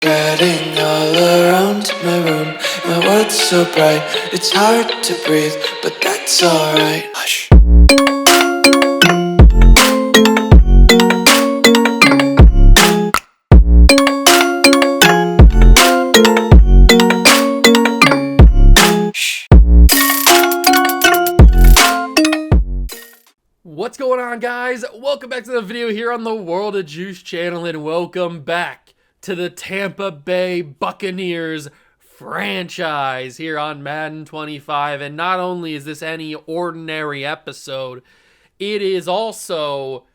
Getting all around my room, my world's so bright, it's hard to breathe, but that's alright. Hush. What's going on, guys? Welcome back to the video here on the World of Juice channel, and welcome back to the Tampa Bay Buccaneers franchise here on Madden 25. And not only is this any ordinary episode, it is also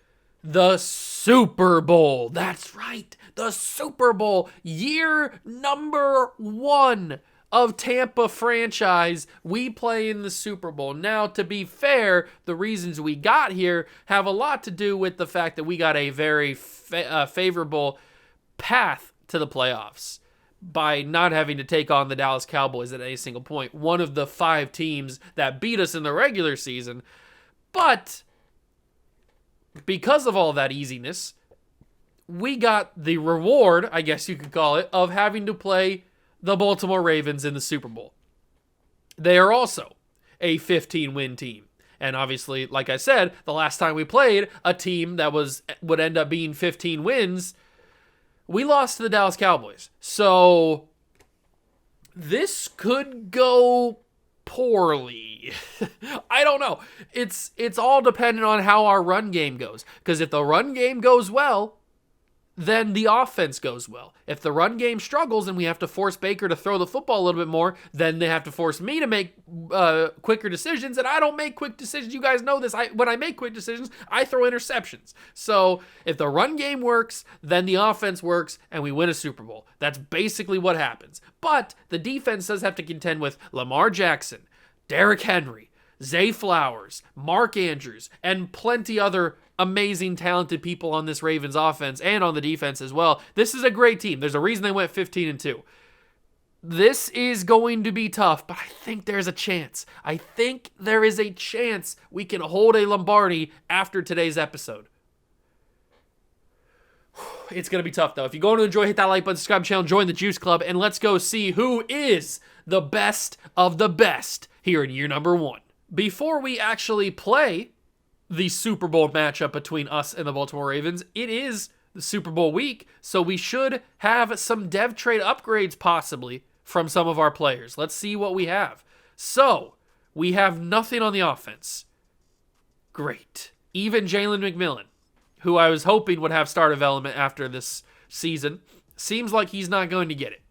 the Super Bowl. That's right, the Super Bowl, year number 1 of Tampa franchise. We play in the Super Bowl. Now, to be fair, the reasons we got here have a lot to do with the fact that we got a very favorable path to the playoffs by not having to take on the Dallas Cowboys at any single point, one of the 5 teams that beat us in the regular season. But because of all that easiness, we got the reward, I guess you could call it, of having to play the Baltimore Ravens in the Super Bowl. They are also a 15-win team. And obviously, like I said, the last time we played a team that would end up being 15 wins, we lost to the Dallas Cowboys. So this could go poorly. I don't know. It's all dependent on how our run game goes. Because if the run game goes well, then the offense goes well. If the run game struggles and we have to force Baker to throw the football a little bit more, then they have to force me to make quicker decisions, and I don't make quick decisions. You guys know this. When I make quick decisions, I throw interceptions. So if the run game works, then the offense works, and we win a Super Bowl. That's basically what happens. But the defense does have to contend with Lamar Jackson, Derrick Henry, Zay Flowers, Mark Andrews, and plenty other amazing, talented people on this Ravens offense and on the defense as well. This is a great team. There's a reason they went 15-2. This is going to be tough, but I think there's a chance. I think there is a chance we can hold a Lombardi after today's episode. It's going to be tough, though. If you're going to enjoy, hit that like button, subscribe to the channel, join the Juice Club, and let's go see who is the best of the best here in year number 1. Before we actually play the Super Bowl matchup between us and the Baltimore Ravens, it is the Super Bowl week, so we should have some dev trade upgrades possibly from some of our players. Let's see what we have. So, we have nothing on the offense. Great. Even Jalen McMillan, who I was hoping would have star development after this season, seems like he's not going to get it.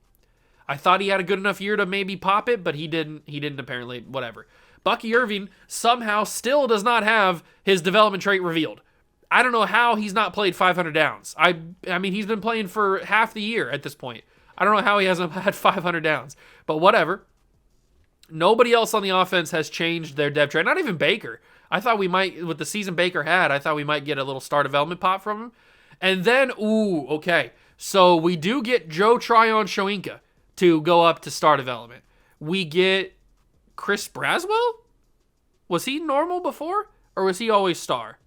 I thought he had a good enough year to maybe pop it, but he didn't apparently, whatever. Bucky Irving somehow still does not have his development trait revealed. I don't know how he's not played 500 downs. I mean, he's been playing for half the year at this point. I don't know how he hasn't had 500 downs, but whatever. Nobody else on the offense has changed their dev trait. Not even Baker. I thought we might, with the season Baker had, I thought we might get a little star development pop from him. And then, okay. So we do get Joe Tryon-Shoyinka to go up to star development. We get Chris Braswell? Was he normal before? Or was he always star?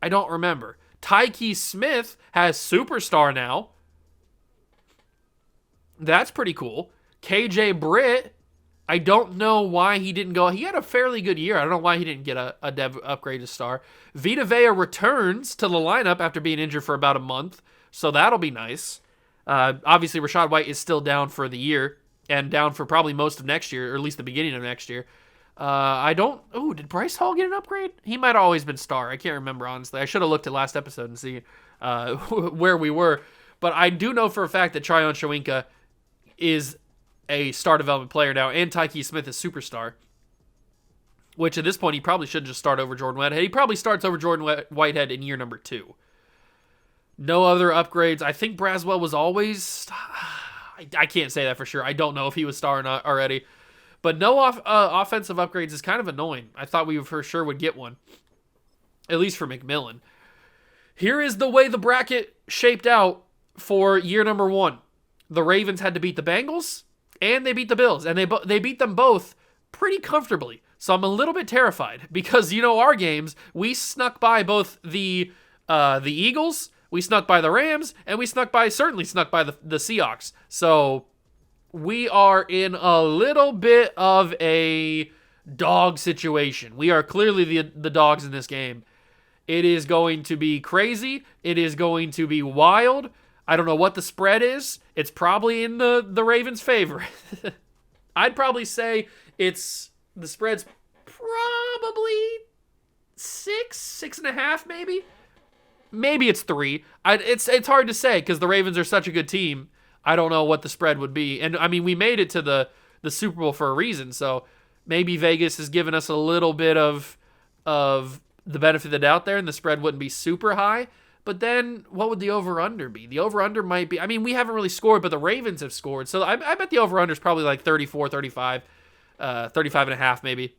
I don't remember. Tyke Smith has superstar now. That's pretty cool. KJ Britt, I don't know why he didn't go. He had a fairly good year. I don't know why he didn't get a dev upgrade to star. Vita Vea returns to the lineup after being injured for about a month. So that'll be nice. Obviously, Rachaad White is still down for the year. And down for probably most of next year, or at least the beginning of next year. Did Bryce Hall get an upgrade? He might have always been star. I can't remember, honestly. I should have looked at last episode and see where we were. But I do know for a fact that Tryon-Shoyinka is a star development player now, and Tyke Smith is superstar. Which at this point, he probably should just start over Jordan Whitehead. He probably starts over Jordan Whitehead in year number 2. No other upgrades. I think Braswell was always... I can't say that for sure. I don't know if he was star or not already. But no offensive upgrades is kind of annoying. I thought we for sure would get one. At least for McMillan. Here is the way the bracket shaped out for year number 1. The Ravens had to beat the Bengals, and they beat the Bills. And they beat them both pretty comfortably. So I'm a little bit terrified. Because, our games, we snuck by both the Eagles, We snuck by the Rams, and we certainly snuck by the Seahawks. So we are in a little bit of a dog situation. We are clearly the dogs in this game. It is going to be crazy. It is going to be wild. I don't know what the spread is. It's probably in the Ravens' favor. I'd probably say the spread's probably 6.5 maybe. Maybe it's 3. It's hard to say because the Ravens are such a good team. I don't know what the spread would be. And, I mean, we made it to the Super Bowl for a reason, so maybe Vegas has given us a little bit of the benefit of the doubt there, and the spread wouldn't be super high. But then what would the over-under be? The over-under might be... I mean, we haven't really scored, but the Ravens have scored. So I bet the over-under is probably like 34, 35, 35.5 maybe.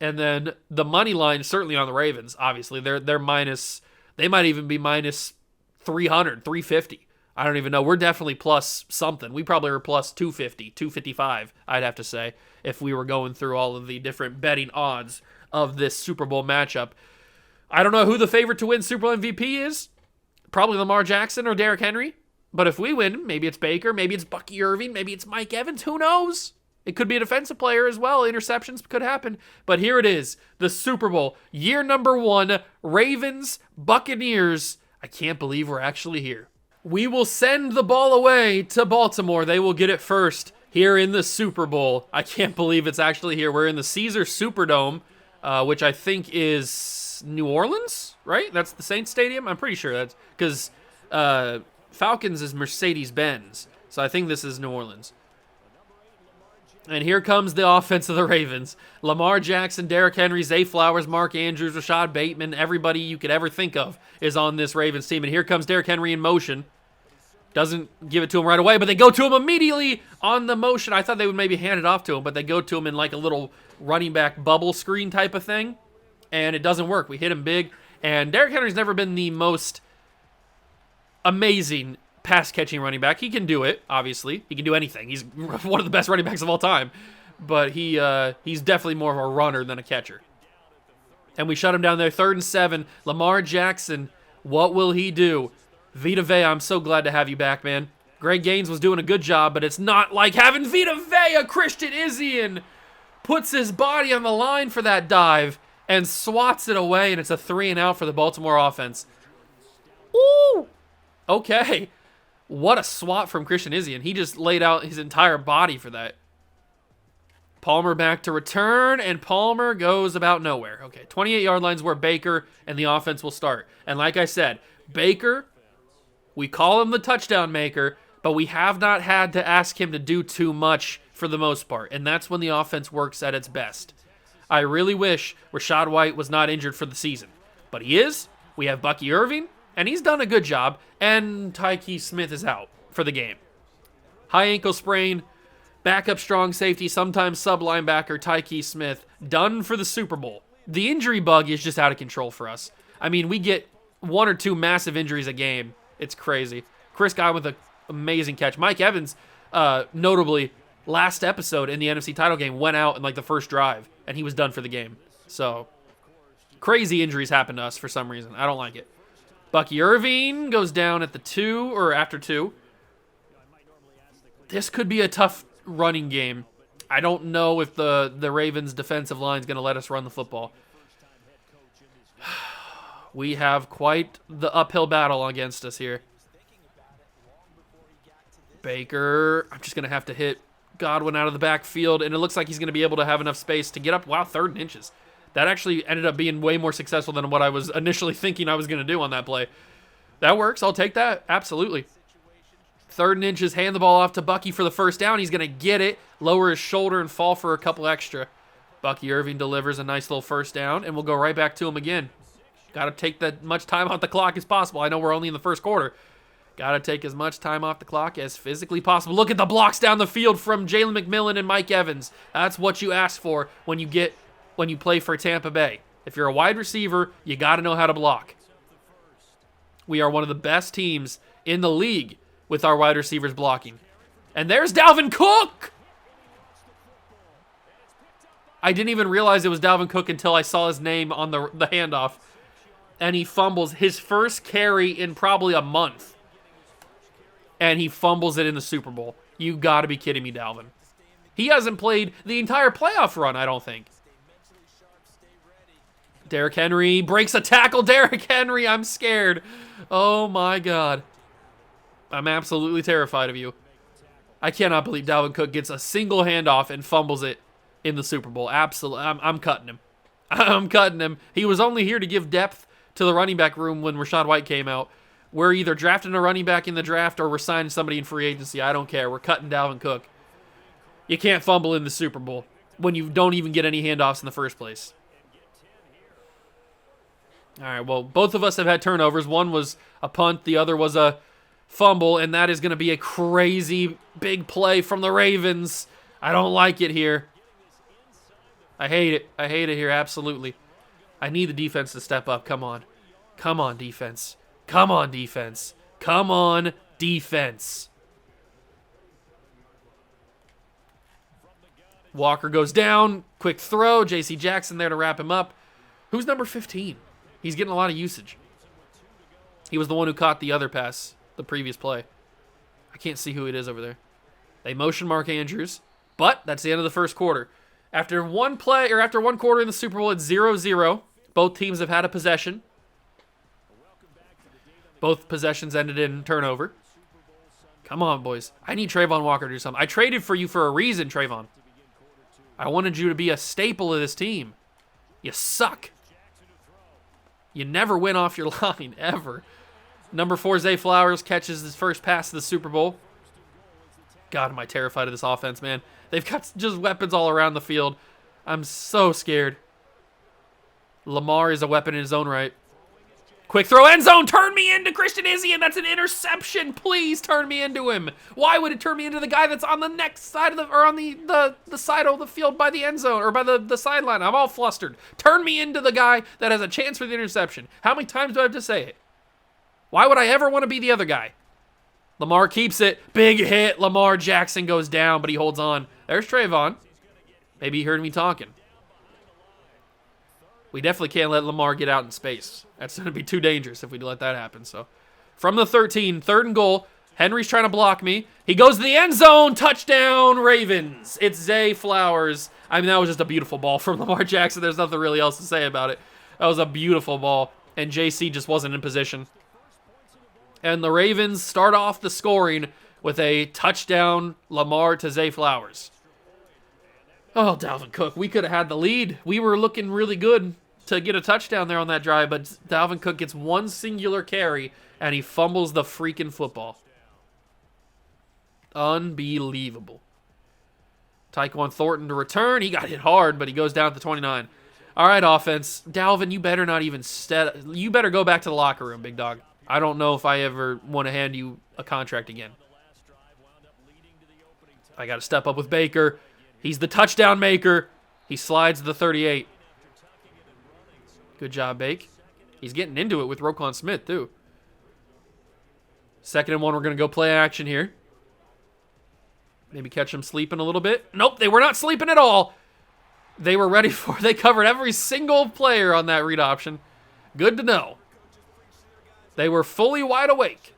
And then the money line is certainly on the Ravens, obviously. They're minus... They might even be minus 300, 350. I don't even know. We're definitely plus something. We probably were plus 250, 255, I'd have to say, if we were going through all of the different betting odds of this Super Bowl matchup. I don't know who the favorite to win Super Bowl MVP is. Probably Lamar Jackson or Derrick Henry. But if we win, maybe it's Baker, maybe it's Bucky Irving, maybe it's Mike Evans. Who knows? It could be a defensive player as well. Interceptions could happen. But here it is, the Super Bowl, year number 1, Ravens, Buccaneers. I can't believe we're actually here. We will send the ball away to Baltimore. They will get it first here in the Super Bowl. I can't believe it's actually here. We're in the Caesar Superdome, which I think is New Orleans, right? That's the Saints Stadium? I'm pretty sure that's because Falcons is Mercedes-Benz. So I think this is New Orleans. And here comes the offense of the Ravens. Lamar Jackson, Derrick Henry, Zay Flowers, Mark Andrews, Rashad Bateman, everybody you could ever think of is on this Ravens team. And here comes Derrick Henry in motion. Doesn't give it to him right away, but they go to him immediately on the motion. I thought they would maybe hand it off to him, but they go to him in like a little running back bubble screen type of thing. And it doesn't work. We hit him big. And Derrick Henry's never been the most amazing pass-catching running back. He can do it, obviously. He can do anything. He's one of the best running backs of all time. But he's definitely more of a runner than a catcher. And we shut him down there. 3rd and 7. Lamar Jackson, what will he do? Vita Vea, I'm so glad to have you back, man. Greg Gaines was doing a good job, but it's not like having Vita Vea. Christian Izien puts his body on the line for that dive and swats it away, and it's a 3-and-out for the Baltimore offense. Ooh! Okay. What a swat from Christian Izien. He just laid out his entire body for that. Palmer back to return, and Palmer goes about nowhere. Okay, 28-yard line's where Baker and the offense will start. And like I said, Baker, we call him the touchdown maker, but we have not had to ask him to do too much for the most part, and that's when the offense works at its best. I really wish Rachaad White was not injured for the season, but he is. We have Bucky Irving, and he's done a good job, and Tyke Smith is out for the game. High ankle sprain, backup strong safety, sometimes sub-linebacker Tyke Smith, done for the Super Bowl. The injury bug is just out of control for us. I mean, we get 1 or 2 massive injuries a game. It's crazy. Chris Godwin with an amazing catch. Mike Evans, notably, last episode in the NFC title game, went out in like the first drive, and he was done for the game. So, crazy injuries happen to us for some reason. I don't like it. Bucky Irving goes down at the 2, or after 2. This could be a tough running game. I don't know if the Ravens' defensive line is going to let us run the football. We have quite the uphill battle against us here. Baker, I'm just going to have to hit Godwin out of the backfield, and it looks like he's going to be able to have enough space to get up. Wow, 3rd and inches. That actually ended up being way more successful than what I was initially thinking I was going to do on that play. That works. I'll take that. Absolutely. 3rd and inches, hand the ball off to Bucky for the first down. He's going to get it, lower his shoulder, and fall for a couple extra. Bucky Irving delivers a nice little first down, and we'll go right back to him again. Got to take that much time off the clock as possible. I know we're only in the first quarter. Got to take as much time off the clock as physically possible. Look at the blocks down the field from Jalen McMillan and Mike Evans. That's what you ask for when you play for Tampa Bay. If you're a wide receiver, you got to know how to block. We are one of the best teams in the league with our wide receivers blocking. And there's Dalvin Cook! I didn't even realize it was Dalvin Cook until I saw his name on the handoff. and he fumbles his first carry in probably a month. And he fumbles it in the Super Bowl. You got to be kidding me, Dalvin. He hasn't played the entire playoff run, I don't think. Derrick Henry breaks a tackle. Derrick Henry, I'm scared. Oh, my God. I'm absolutely terrified of you. I cannot believe Dalvin Cook gets a single handoff and fumbles it in the Super Bowl. Absolutely. I'm cutting him. I'm cutting him. He was only here to give depth to the running back room when Rachaad White came out. We're either drafting a running back in the draft or we're signing somebody in free agency. I don't care. We're cutting Dalvin Cook. You can't fumble in the Super Bowl when you don't even get any handoffs in the first place. All right, well, both of us have had turnovers. One was a punt. The other was a fumble, and that is going to be a crazy big play from the Ravens. I don't like it here. I hate it. I hate it here, absolutely. I need the defense to step up. Come on. Come on, defense. Come on, defense. Come on, defense. Walker goes down. Quick throw. J.C. Jackson there to wrap him up. Who's number 15? He's getting a lot of usage. He was the one who caught the other pass, the previous play. I can't see who it is over there. They motion Mark Andrews, but that's the end of the first quarter. After one quarter in the Super Bowl, it's 0-0. Both teams have had a possession. Both possessions ended in turnover. Come on, boys. I need Trayvon Walker to do something. I traded for you for a reason, Trayvon. I wanted you to be a staple of this team. You suck. You never win off your line, ever. Number 4, Zay Flowers, catches his first pass of the Super Bowl. God, am I terrified of this offense, man. They've got just weapons all around the field. I'm so scared. Lamar is a weapon in his own right. Quick throw, end zone, turn me into Christian Izzy, and that's an interception. Please turn me into him. Why would it turn me into the guy that's on the next side of or on the side of the field by the end zone, or by the sideline? I'm all flustered. Turn me into the guy that has a chance for the interception. How many times do I have to say it? Why would I ever want to be the other guy? Lamar keeps it. Big hit. Lamar Jackson goes down, but he holds on. There's Trayvon. Maybe he heard me talking. We definitely can't let Lamar get out in space. That's going to be too dangerous if we let that happen. So, from the 13, 3rd and goal. Henry's trying to block me. He goes to the end zone. Touchdown, Ravens. It's Zay Flowers. I mean, that was just a beautiful ball from Lamar Jackson. There's nothing really else to say about it. That was a beautiful ball, and JC just wasn't in position. And the Ravens start off the scoring with a touchdown, Lamar to Zay Flowers. Oh, Dalvin Cook, we could have had the lead. We were looking really good to get a touchdown there on that drive, but Dalvin Cook gets one singular carry, and he fumbles the freaking football. Unbelievable. Tyquan Thornton to return. He got hit hard, but he goes down to 29. All right, offense. Dalvin, you better not even you better go back to the locker room, big dog. I don't know if I ever want to hand you a contract again. I got to step up with Baker. He's the touchdown maker. He slides to the 38. Good job, Bake. He's getting into it with Roquan Smith, too. 2nd and 1, we're going to go play action here. Maybe catch him sleeping a little bit. Nope, they were not sleeping at all. They were ready for it. They covered every single player on that read option. Good to know. They were fully wide awake.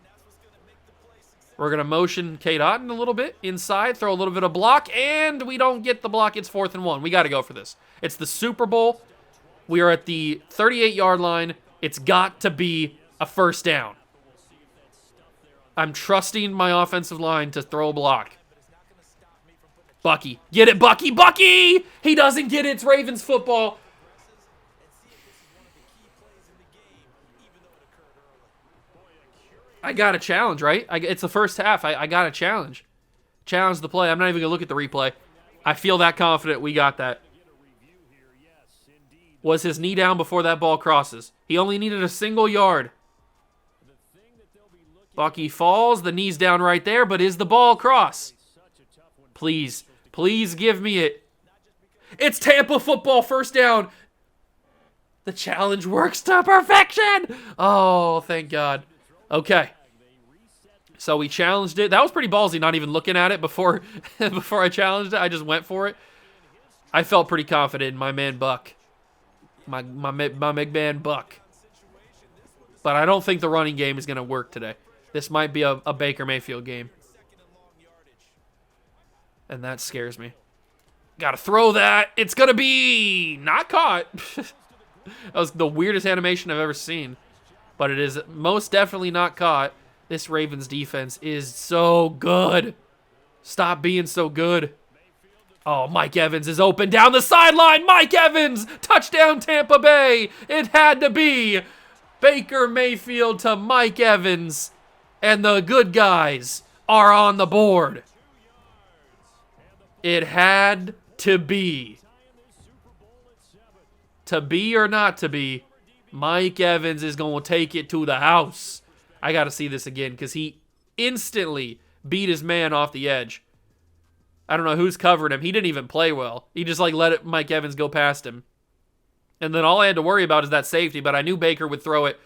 We're going to motion Kate Otten a little bit inside, throw a little bit of block, and we don't get the block. It's 4th and 1. We got to go for this. It's the Super Bowl. We are at the 38-yard line. It's got to be a first down. I'm trusting my offensive line to throw a block. Bucky. Get it, Bucky. Bucky! He doesn't get it. It's Ravens football. I got a challenge, right? It's the first half. I got a challenge. Challenge the play. I'm not even going to look at the replay. I feel that confident we got that. Was his knee down before that ball crosses? He only needed a single yard. Bucky falls. The knee's down right there, but is the ball cross? Please. Please give me it. It's Tampa football, first down. The challenge works to perfection. Oh, thank God. Okay. So we challenged it. That was pretty ballsy, not even looking at it before I challenged it. I just went for it. I felt pretty confident in my man Buck. My big man Buck. But I don't think the running game is going to work today. This might be a Baker Mayfield game. And that scares me. Got to throw that. It's going to be not caught. That was the weirdest animation I've ever seen. But it is most definitely not caught. This Ravens defense is so good. Stop being so good. Oh, Mike Evans is open down the sideline. Mike Evans, touchdown Tampa Bay. It had to be Baker Mayfield to Mike Evans. And the good guys are on the board. It had to be. To be or not to be, Mike Evans is going to take it to the house. I got to see this again because he instantly beat his man off the edge. I don't know who's covered him. He didn't even play well. He just let Mike Evans go past him. And then all I had to worry about is that safety, but I knew Baker would throw it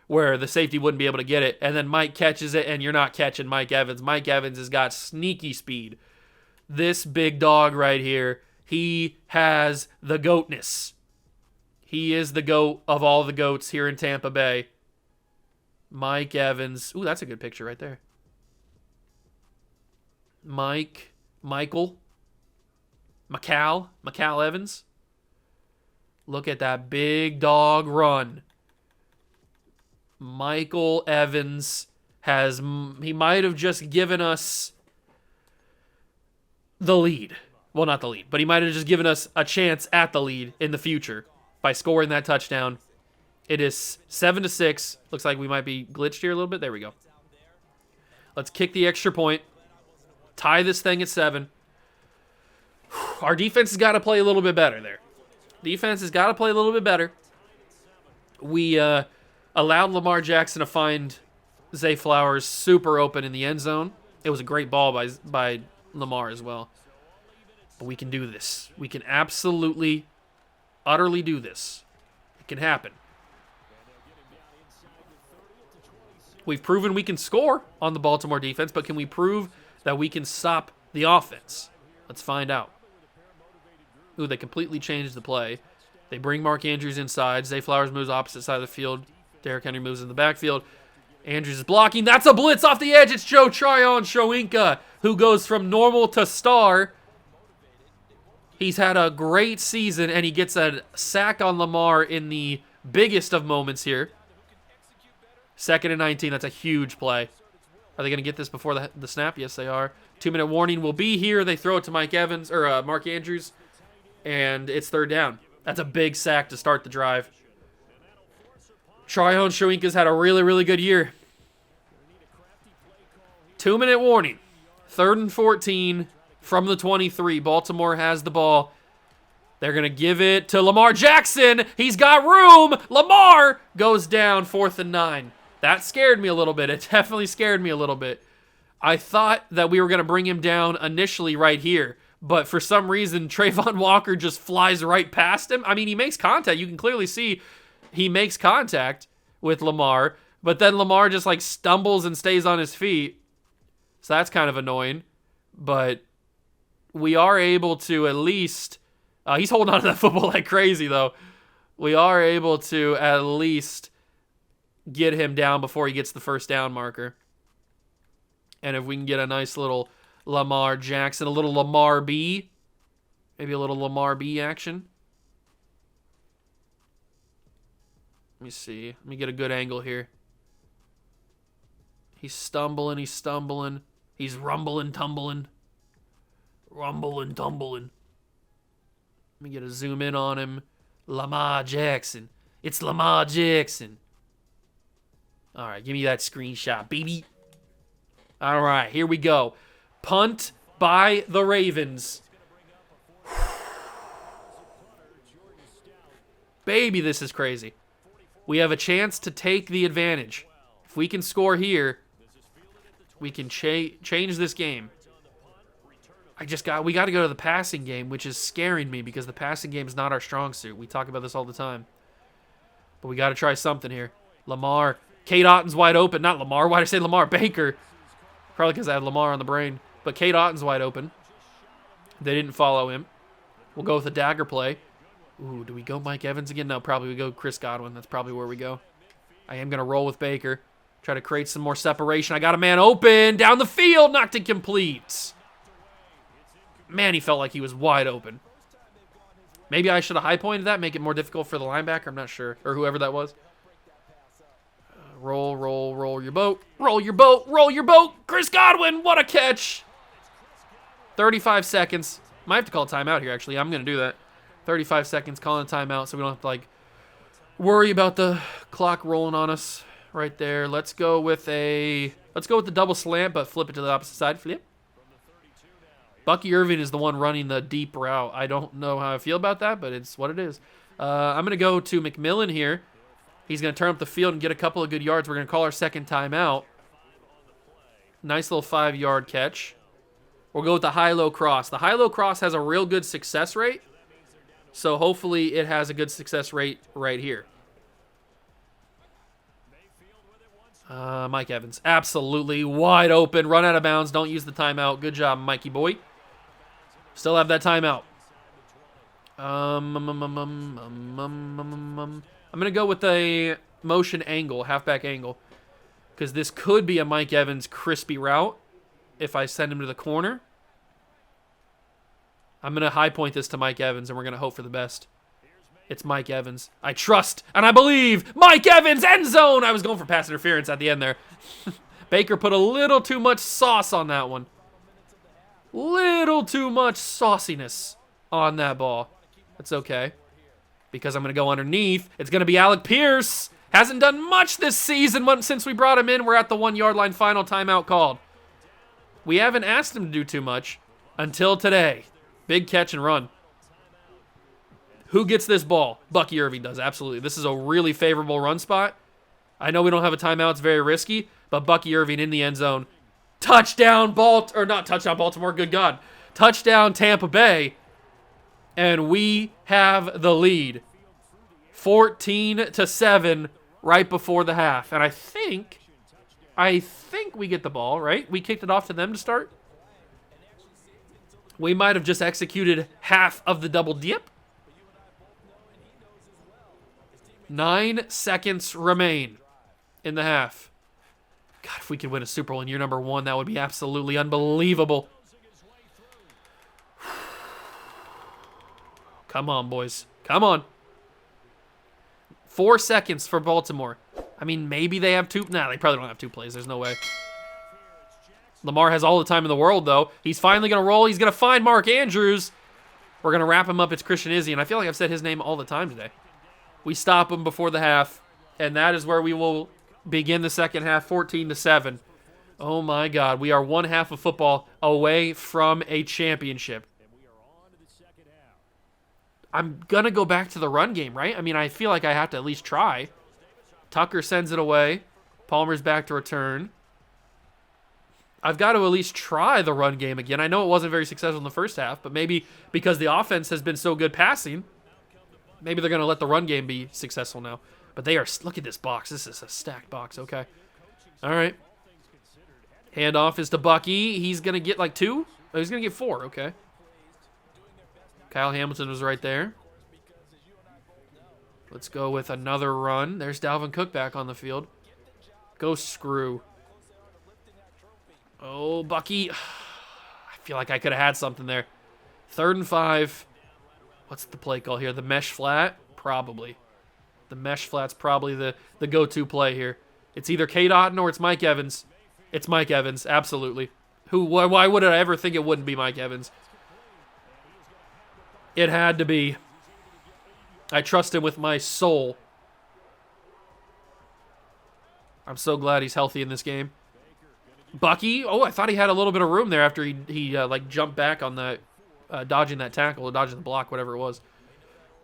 where the safety wouldn't be able to get it. And then Mike catches it, and you're not catching Mike Evans. Mike Evans has got sneaky speed. This big dog right here, he has the goatness. He is the GOAT of all the GOATs here in Tampa Bay. Mike Evans. Ooh, that's a good picture right there. Michael Evans. Look at that big dog run. Michael Evans he might have just given us the lead. Well, not the lead, but he might have just given us a chance at the lead in the future by scoring that touchdown. It is 7-6. Looks like we might be glitched here a little bit. There we go. Let's kick the extra point. Tie this thing at 7. Our defense has got to play a little bit better there. Defense has got to play a little bit better. We allowed Lamar Jackson to find Zay Flowers super open in the end zone. It was a great ball by Lamar as well. But we can do this. We can absolutely, utterly do this. It can happen. We've proven we can score on the Baltimore defense, but can we prove that we can stop the offense? Let's find out. Ooh, they completely changed the play. They bring Mark Andrews inside. Zay Flowers moves opposite side of the field. Derrick Henry moves in the backfield. Andrews is blocking. That's a blitz off the edge. It's Joe Tryon-Shoyinka, who goes from normal to star. He's had a great season, and he gets a sack on Lamar in the biggest of moments here. 2nd and 19. That's a huge play. Are they going to get this before the snap? Yes, they are. 2-minute warning will be here. They throw it to Mark Andrews, and it's 3rd down. That's a big sack to start the drive. Tryon-Shoyinka's had a really, really good year. 2-minute warning. 3rd and 14 from the 23. Baltimore has the ball. They're going to give it to Lamar Jackson. He's got room. Lamar goes down 4th and 9. That scared me a little bit. It definitely scared me a little bit. I thought that we were going to bring him down initially right here, but for some reason, Trayvon Walker just flies right past him. I mean, he makes contact. You can clearly see he makes contact with Lamar, but then Lamar just stumbles and stays on his feet. So that's kind of annoying, but we are able to at least, he's holding on to that football like crazy though. We are able to at least get him down before he gets the 1st down marker. And if we can get a nice little Lamar Jackson, a little Lamar B, maybe a little Lamar B action. Let me see. Let me get a good angle here. He's stumbling. He's rumbling, tumbling. Rumbling, tumbling. Let me get a zoom in on him. Lamar Jackson. It's Lamar Jackson. All right, give me that screenshot, baby. All right, here we go. Punt by the Ravens. Baby, this is crazy. We have a chance to take the advantage. If we can score here, we can change this game. We got to go to the passing game, which is scaring me because the passing game is not our strong suit. We talk about this all the time. But we got to try something here. Lamar. Kate Otton's wide open. Not Lamar. Why did I say Lamar? Baker. Probably because I had Lamar on the brain. But Kate Otton's wide open. They didn't follow him. We'll go with a dagger play. Ooh, do we go Mike Evans again? No, probably we go Chris Godwin. That's probably where we go. I am going to roll with Baker. Try to create some more separation. I got a man open. Down the field. Knocked it complete. Man, he felt like he was wide open. Maybe I should have high pointed that, make it more difficult for the linebacker. I'm not sure. Or whoever that was. Roll your boat. Roll your boat. Roll your boat. Chris Godwin, what a catch. 35 seconds. Might have to call a timeout here, actually. I'm going to do that. 35 seconds, calling a timeout so we don't have to, like, worry about the clock rolling on us right there. Let's go with the double slant, but flip it to the opposite side. Flip. Bucky Irving is the one running the deep route. I don't know how I feel about that, but it's what it is. I'm going to go to McMillan here. He's going to turn up the field and get a couple of good yards. We're going to call our second timeout. Nice little 5-yard catch. We'll go with the high-low cross. The high-low cross has a real good success rate, so hopefully it has a good success rate right here. Mike Evans, absolutely wide open. Run out of bounds. Don't use the timeout. Good job, Mikey boy. Still have that timeout. I'm going to go with a motion angle, halfback angle, because this could be a Mike Evans crispy route if I send him to the corner. I'm going to high point this to Mike Evans, and we're going to hope for the best. It's Mike Evans. I trust, and I believe. Mike Evans, end zone. I was going for pass interference at the end there. Baker put a little too much sauce on that one. Little too much sauciness on that ball. That's okay, because I'm going to go underneath. It's going to be Alec Pierce. Hasn't done much this season since we brought him in. We're at the 1-yard line, final timeout called. We haven't asked him to do too much until today. Big catch and run. Who gets this ball? Bucky Irving does, absolutely. This is a really favorable run spot. I know we don't have a timeout. It's very risky, but Bucky Irving in the end zone. Touchdown, not touchdown, Baltimore, good God. Touchdown, Tampa Bay, and we have the lead. 14-7 right before the half, and I think we get the ball, right? We kicked it off to them to start. We might have just executed half of the double dip. 9 seconds remain in the half. God, if we could win a Super Bowl in year number 1, that would be absolutely unbelievable. Come on, boys. Come on. 4 seconds for Baltimore. I mean, maybe they have two. Nah, they probably don't have 2 plays. There's no way. Lamar has all the time in the world, though. He's finally going to roll. He's going to find Mark Andrews. We're going to wrap him up. It's Christian Izzy, and I feel like I've said his name all the time today. We stop him before the half, and that is where we will begin the second half, 14-7. Oh, my God. We are one half of football away from a championship. I'm going to go back to the run game, right? I mean, I feel like I have to at least try. Tucker sends it away. Palmer's back to return. I've got to at least try the run game again. I know it wasn't very successful in the first half, but maybe because the offense has been so good passing, maybe they're going to let the run game be successful now. But they are, look at this box. This is a stacked box, okay. All right. Handoff is to Bucky. He's going to get like 2? Oh, he's going to get 4, okay. Kyle Hamilton was right there. Let's go with another run. There's Dalvin Cook back on the field. Go screw. Oh, Bucky. I feel like I could have had something there. 3rd and 5. What's the play call here? The mesh flat? Probably. The mesh flat's probably the go-to play here. It's either Kate Otten or it's Mike Evans. It's Mike Evans, absolutely. Why would I ever think it wouldn't be Mike Evans? It had to be. I trust him with my soul. I'm so glad he's healthy in this game. Bucky, oh, I thought he had a little bit of room there after he like jumped back on that, dodging that tackle, or dodging the block, whatever it was.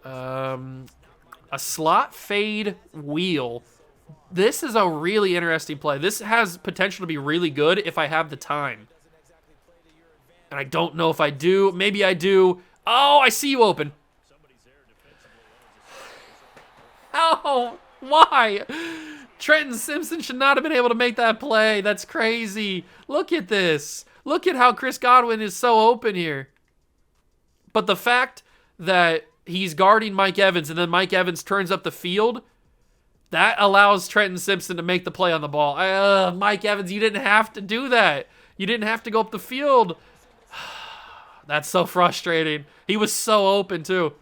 A slot fade wheel. This is a really interesting play. This has potential to be really good if I have the time. And I don't know if I do. Maybe I do. Oh, I see you open. Oh, why? Trenton Simpson should not have been able to make that play. That's crazy. Look at this. Look at how Chris Godwin is so open here. But the fact that he's guarding Mike Evans and then Mike Evans turns up the field, That allows Trenton Simpson to make the play on the ball. Mike Evans, you didn't have to do that. You didn't have to go up the field. That's so frustrating. He was so open, too.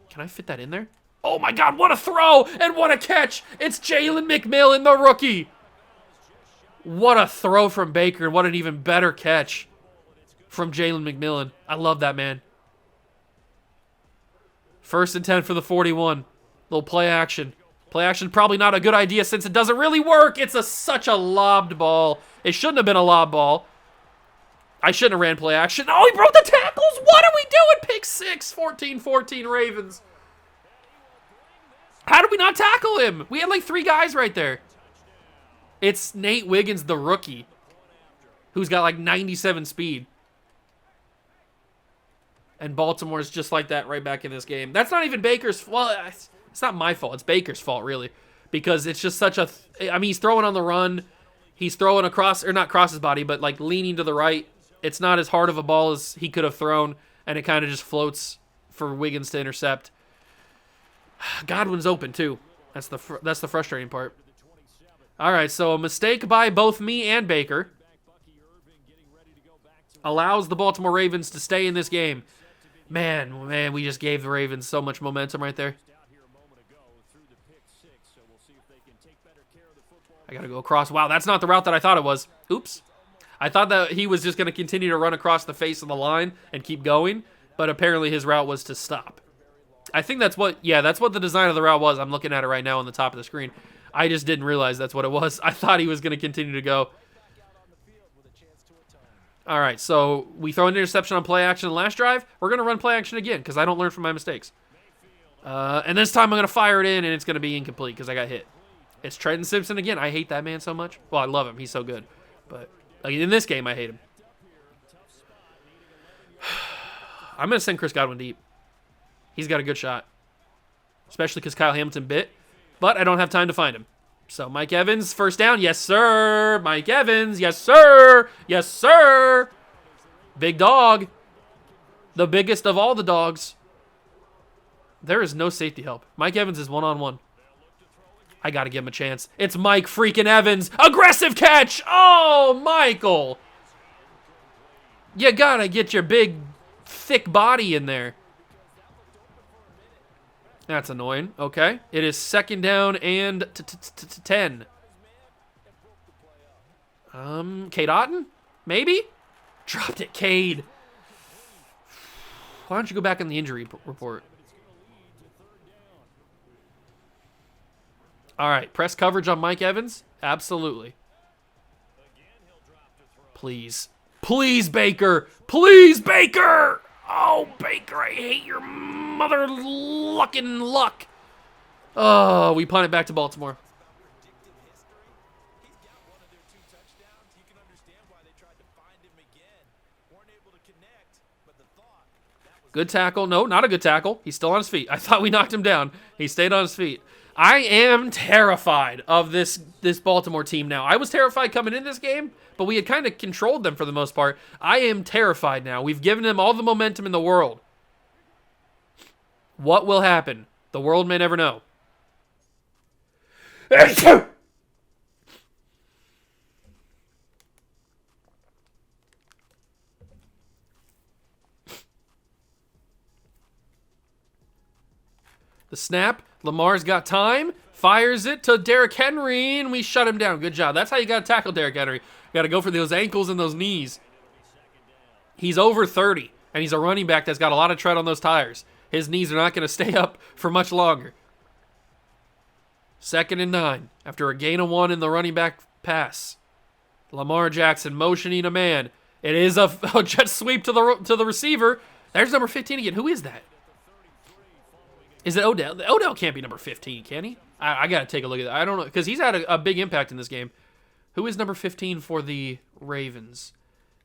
Can I fit that in there? Oh, my God, what a throw and what a catch. It's Jalen McMillan, the rookie. What a throw from Baker and what an even better catch from Jalen McMillan. I love that, man. 1st and 10 for the 41. Little play action. Play action probably not a good idea since it doesn't really work. It's such a lobbed ball. It shouldn't have been a lob ball. I shouldn't have ran play action. Oh, he broke the tackles. What are we doing? Pick 6, 14-14 Ravens. How did we not tackle him? We had like 3 guys right there. It's Nate Wiggins, the rookie, who's got like 97 speed. And Baltimore's just like that right back in this game. That's not even Baker's. Well, it's not my fault. It's Baker's fault, really. Because it's just such a... I mean, he's throwing on the run. He's throwing across... Or not across his body, but like leaning to the right. It's not as hard of a ball as he could have thrown. And it kind of just floats for Wiggins to intercept. Godwin's open, too. That's the frustrating part. All right, so a mistake by both me and Baker allows the Baltimore Ravens to stay in this game. Man, we just gave the Ravens so much momentum right there. I got to go across. Wow, that's not the route that I thought it was. Oops. I thought that he was just going to continue to run across the face of the line and keep going, but apparently his route was to stop. I think that's what the design of the route was. I'm looking at it right now on the top of the screen. I just didn't realize that's what it was. I thought he was going to continue to go. All right, so we throw an interception on play action the last drive. We're going to run play action again because I don't learn from my mistakes. And this time I'm going to fire it in, and it's going to be incomplete because I got hit. It's Trenton Simpson again. I hate that man so much. Well, I love him. He's so good. But like, in this game, I hate him. I'm going to send Chris Godwin deep. He's got a good shot, especially because Kyle Hamilton bit. But I don't have time to find him. So Mike Evans, first down. Yes, sir. Mike Evans. Yes, sir. Yes, sir. Big dog. The biggest of all the dogs. There is no safety help. Mike Evans is one-on-one. I got to give him a chance. It's Mike freaking Evans. Aggressive catch. Oh, Michael. You got to get your big, thick body in there. That's annoying. Okay. It is 2nd down and 10. Cade Otton? Maybe? Dropped it, Cade. Why don't you go back in the injury report? All right. Press coverage on Mike Evans? Absolutely. Please. Please, Baker. Please, Baker. Oh, Baker, I hate your mother luckin' luck. Oh, we punt it back to Baltimore. Good tackle. No, not a good tackle. He's still on his feet. I thought we knocked him down. He stayed on his feet. I am terrified of this Baltimore team now. I was terrified coming in this game, but we had kind of controlled them for the most part. I am terrified now. We've given them all the momentum in the world. What will happen? The world may never know. The snap. Lamar's got time. Fires it to Derrick Henry, and we shut him down. Good job. That's how you got to tackle Derrick Henry. You got to go for those ankles and those knees. He's over 30, and he's a running back that's got a lot of tread on those tires. His knees are not going to stay up for much longer. 2nd and 9 after a gain of 1 in the running back pass. Lamar Jackson motioning a man. It is a jet sweep to the receiver. There's number 15 again. Who is that? Is it Odell? Odell can't be number 15, can he? I got to take a look at that. I don't know, because he's had a big impact in this game. Who is number 15 for the Ravens?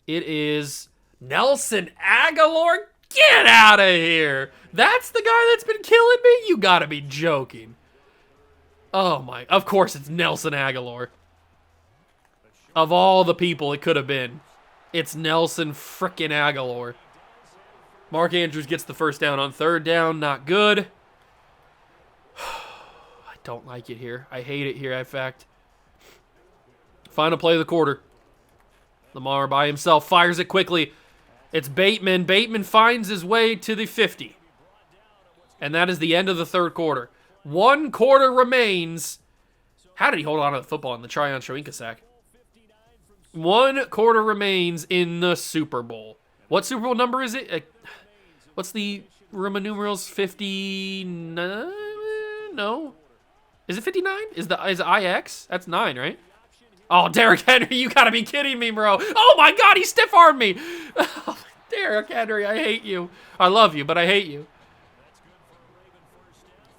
It is Nelson Aguilar. Get out of here. That's the guy that's been killing me? You got to be joking. Oh, my. Of course it's Nelson Aguilar. Of all the people it could have been, it's Nelson frickin' Aguilar. Mark Andrews gets the first down on 3rd down. Not good. don't like it here. I hate it here, in fact. Final play of the quarter. Lamar by himself fires it quickly. It's Bateman. Bateman finds his way to the 50. And that is the end of the third quarter. 1 quarter remains. How did he hold on to the football in the Tryon Shoyinka sack? 1 quarter remains in the Super Bowl. What Super Bowl number is it? What's the Roman numerals? 59? No. Is it 59? Is it IX? That's 9, right? Oh, Derrick Henry, you gotta be kidding me, bro. Oh my God, he stiff-armed me. Oh, Derrick Henry, I hate you. I love you, but I hate you.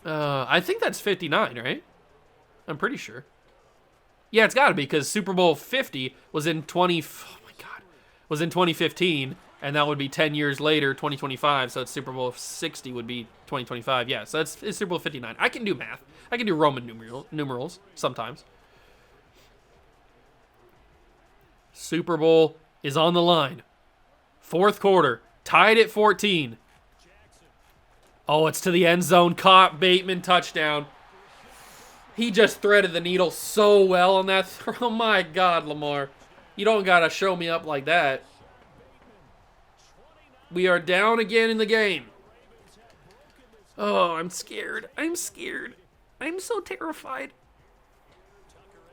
I think that's 59, right? I'm pretty sure. Yeah, it's gotta be, because Super Bowl 50 was in 2015, and that would be 10 years later, 2025, so it's Super Bowl 60 would be 2025. Yeah, so it's Super Bowl 59. I can do math. I can do Roman numerals sometimes. Super Bowl is on the line. 4th quarter, tied at 14. Oh, it's to the end zone. Caught. Bateman, touchdown. He just threaded the needle so well on that throw. Oh, my God, Lamar. You don't got to show me up like that. We are down again in the game. Oh, I'm scared. I'm scared. I'm so terrified.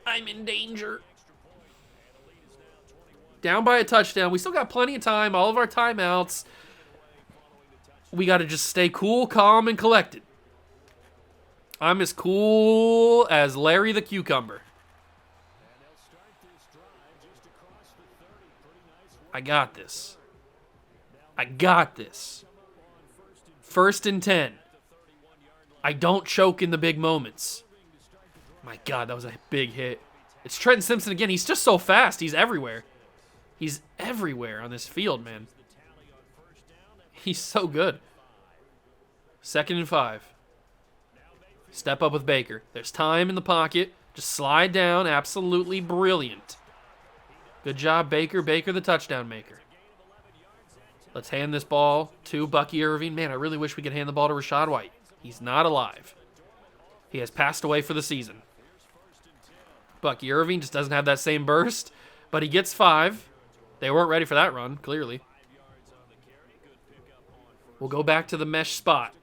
I'm in danger. Down by a touchdown. We still got plenty of time. All of our timeouts. We got to just stay cool, calm, and collected. I'm as cool as Larry the Cucumber. I got this. I got this. 1st and 10. I don't choke in the big moments. My God, that was a big hit. It's Trenton Simpson again. He's just so fast. He's everywhere. He's everywhere on this field, man. He's so good. 2nd and 5. Step up with Baker. There's time in the pocket. Just slide down. Absolutely brilliant. Good job, Baker. Baker, the touchdown maker. Let's hand this ball to Bucky Irving. Man, I really wish we could hand the ball to Rachaad White. He's not alive. He has passed away for the season. Bucky Irving just doesn't have that same burst, but he gets 5. They weren't ready for that run, clearly. We'll go back to the mesh spot.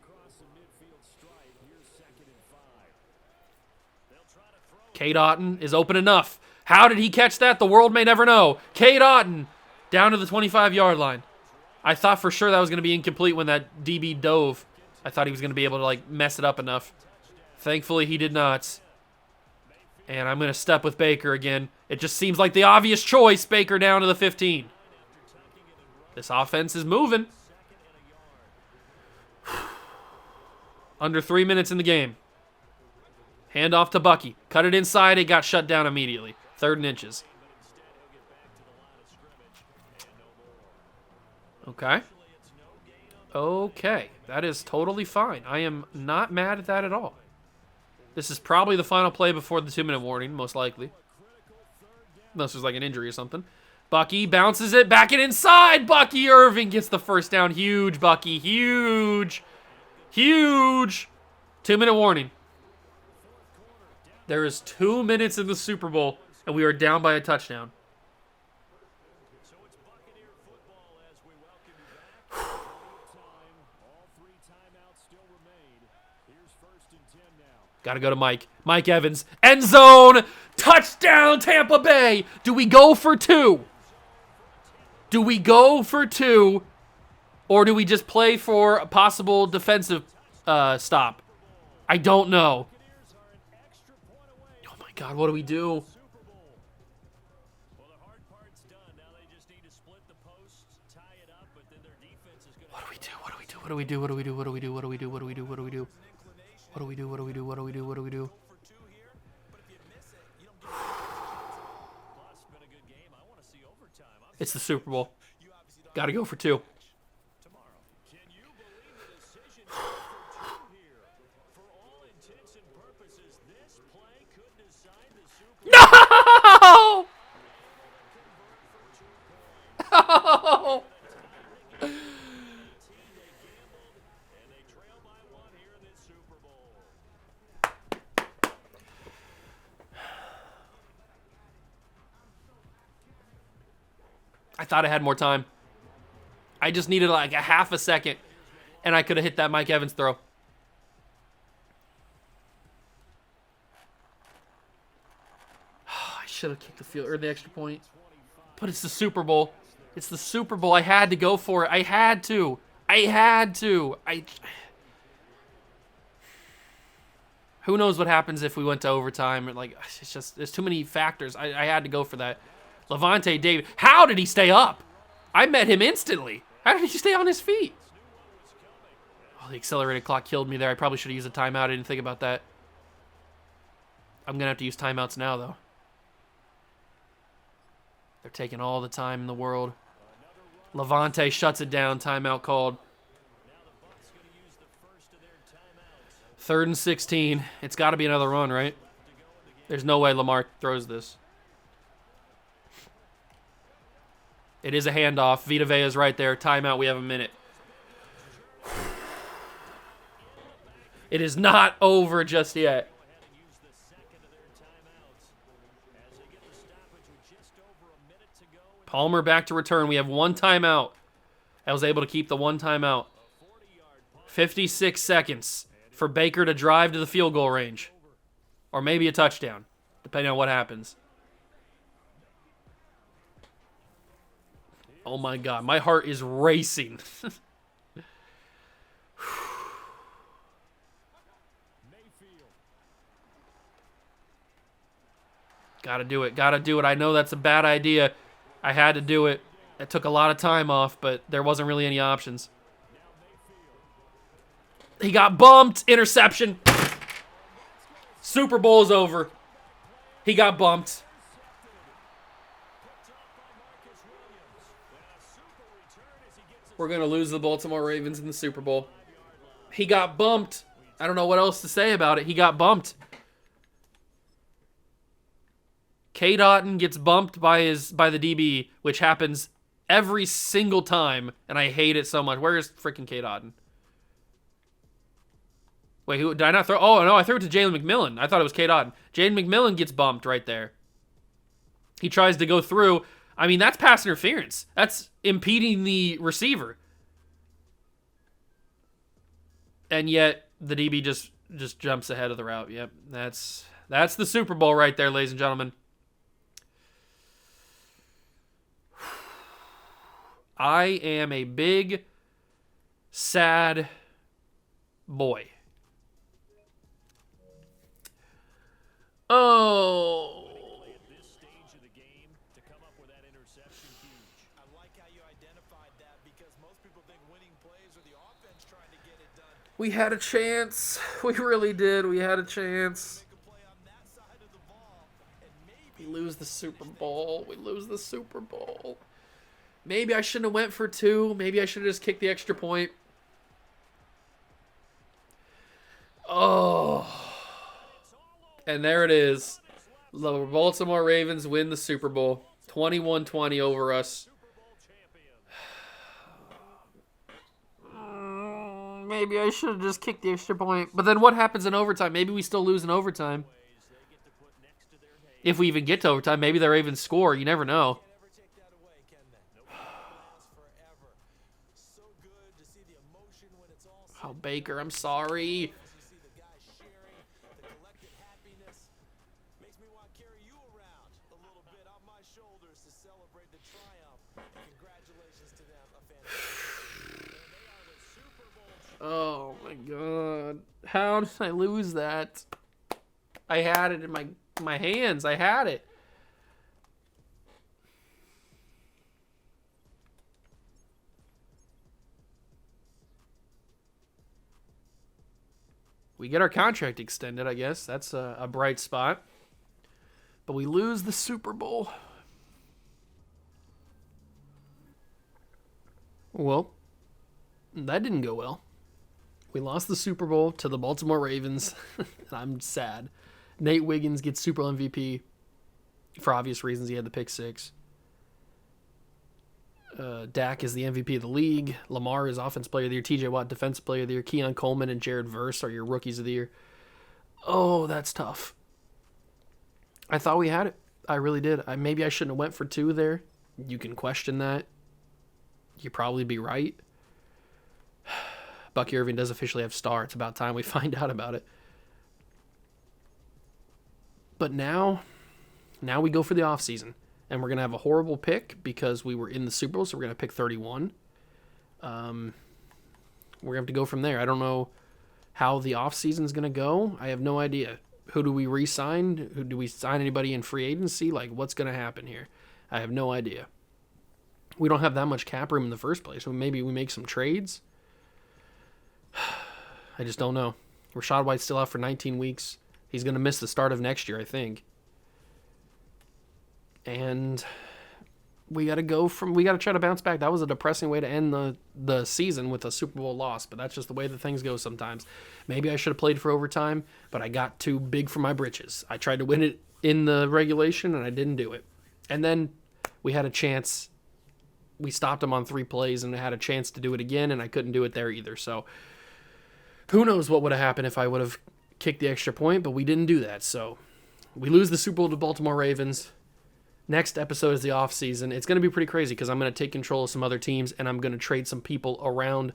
Cade Otton is open enough. How did he catch that? The world may never know. Cade Otton down to the 25-yard line. I thought for sure that was going to be incomplete when that DB dove. I thought he was going to be able to mess it up enough. Thankfully, he did not. And I'm going to step with Baker again. It just seems like the obvious choice. Baker down to the 15. This offense is moving. Under 3 minutes in the game. Hand off to Bucky. Cut it inside. It got shut down immediately. 3rd and inches. Okay. Okay. That is totally fine. I am not mad at that at all. This is probably the final play before the 2-minute warning, most likely. Unless there's an injury or something. Bucky bounces it back and inside. Bucky Irving gets the first down. Huge, Bucky. Huge. Huge. 2-minute warning. There is 2 minutes in the Super Bowl, and we are down by a touchdown. So it's Buccaneer football as we welcome you back. All 3 timeouts still remain. Here's 1st and 10 now. Got to go to Mike. Mike Evans. End zone. Touchdown, Tampa Bay. Do we go for 2? Do we go for 2? Or do we just play for a possible defensive stop? I don't know. Oh, my God. What do we do? Well, the hard part's done. Now they just need to split the posts, tie it up, but then their defense is going to... What do we do? What do we do? What do we do? What do we do? What do we do? What do we do? What do we do? What do we do? What do we do? What do we do? What do we do? What do we do? for 2 here, but if you miss it, you don't get it. Plus, it's been a good game. I want to see overtime. It's the Super Bowl. Got to go for 2. Tomorrow. Can you believe the decision for 2 here? For all intents and purposes, this play could decide the Super Bowl. No! No! And they trail by 1 here in this Super Bowl. I thought I had more time. I just needed like a half a second, and I could have hit that Mike Evans throw. I should have kicked the field or the extra point. But it's the Super Bowl. It's the Super Bowl. I had to go for it. I had to. Who knows what happens if we went to overtime? Like, it's just, there's too many factors. I had to go for that. Levante David. How did he stay up? I met him instantly. How did he stay on his feet? Oh, the accelerated clock killed me there. I probably should have used a timeout. I didn't think about that. I'm going to have to use timeouts now, though. They're taking all the time in the world. Levante shuts it down. Timeout called. 3rd and 16. It's got to be another run, right? There's no way Lamar throws this. It is a handoff. Vita Vea is right there. Timeout. We have a minute. It is not over just yet. Palmer back to return. We have one timeout. I was able to keep the one timeout. 56 seconds for Baker to drive to the field goal range. Or maybe a touchdown, depending on what happens. Oh my God, my heart is racing. Gotta do it, gotta do it. I know that's a bad idea. I had to do it. It took a lot of time off, but there wasn't really any options. He got bumped. Interception. Super Bowl is over. He got bumped. We're going to lose the Baltimore Ravens in the Super Bowl. He got bumped. I don't know what else to say about it. He got bumped. K. Dotton gets bumped by the DB, which happens every single time, and I hate it so much. Where is freaking K. Dotton? Wait, who did I not throw? Oh, no, I threw it to Jalen McMillan. I thought it was K. Dotton. Jalen McMillan gets bumped right there. He tries to go through. I mean, that's pass interference. That's impeding the receiver. And yet, the DB just jumps ahead of the route. Yep, that's the Super Bowl right there, ladies and gentlemen. I am a big, sad boy. Oh. At this stage of the game, to come up with that interception, huge. I like how you identified that because most people think winning plays are the offense trying to get it done. We had a chance. We really did. We had a chance. Make a play on that side of the ball, and We maybe lose the Super Bowl. We lose the Super Bowl. Maybe I shouldn't have went for 2. Maybe I should have just kicked the extra point. Oh. And there it is. The Baltimore Ravens win the Super Bowl. 21-20 over us. Maybe I should have just kicked the extra point. But then what happens in overtime? Maybe we still lose in overtime. If we even get to overtime, maybe the Ravens score. You never know. never take that away, can they? Lasts forever. So good to see the emotion when it's all said. Oh, Baker, I'm sorry. You see the guys sharing the collective happiness. Makes me want to carry you around a little bit on my shoulders to celebrate the triumph. Congratulations to them, a fantastic. Oh, my God. How did I lose that? I had it in my hands. I had it. We get our contract extended, I guess. That's a bright spot. But we lose the Super Bowl. Well, that didn't go well. We lost the Super Bowl to the Baltimore Ravens. I'm sad. Nate Wiggins gets Super Bowl MVP. For obvious reasons, he had the pick 6. Dak is the MVP of the league. Lamar is Offensive Player of the Year. TJ Watt, Defensive Player of the Year. Keon Coleman and Jared Verse are your Rookies of the Year. Oh, that's tough. I thought we had it. I really did. Maybe I shouldn't have went for 2 there. You can question that. You'd probably be right. Bucky Irving does officially have star. It's about time we find out about it. But now we go for the offseason. And we're going to have a horrible pick because we were in the Super Bowl, so we're going to pick 31. We're going to have to go from there. I don't know how the offseason is going to go. I have no idea. Who do we re-sign? Who do we sign anybody in free agency? Like, what's going to happen here? I have no idea. We don't have that much cap room in the first place. So maybe we make some trades. I just don't know. Rashad White's still out for 19 weeks. He's going to miss the start of next year, I think. And we got to try to bounce back. That was a depressing way to end the season with a Super Bowl loss, but that's just the way that things go sometimes. Maybe I should have played for overtime, but I got too big for my britches. I tried to win it in the regulation, and I didn't do it. And then we had a chance. We stopped them on 3 plays, and I had a chance to do it again, and I couldn't do it there either. So who knows what would have happened if I would have kicked the extra point, but we didn't do that. So we lose the Super Bowl to Baltimore Ravens. Next episode is the offseason. It's going to be pretty crazy because I'm going to take control of some other teams, and I'm going to trade some people around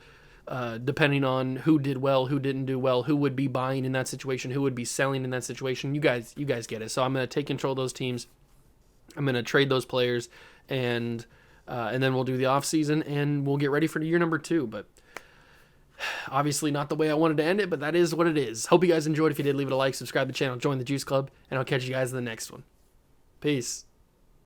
depending on who did well, who didn't do well, who would be buying in that situation, who would be selling in that situation. You guys get it. So I'm going to take control of those teams. I'm going to trade those players, and then we'll do the offseason, and we'll get ready for year number 2. But obviously not the way I wanted to end it, but that is what it is. Hope you guys enjoyed. If you did, leave it a like, subscribe to the channel, join the Juice Club, and I'll catch you guys in the next one. Peace.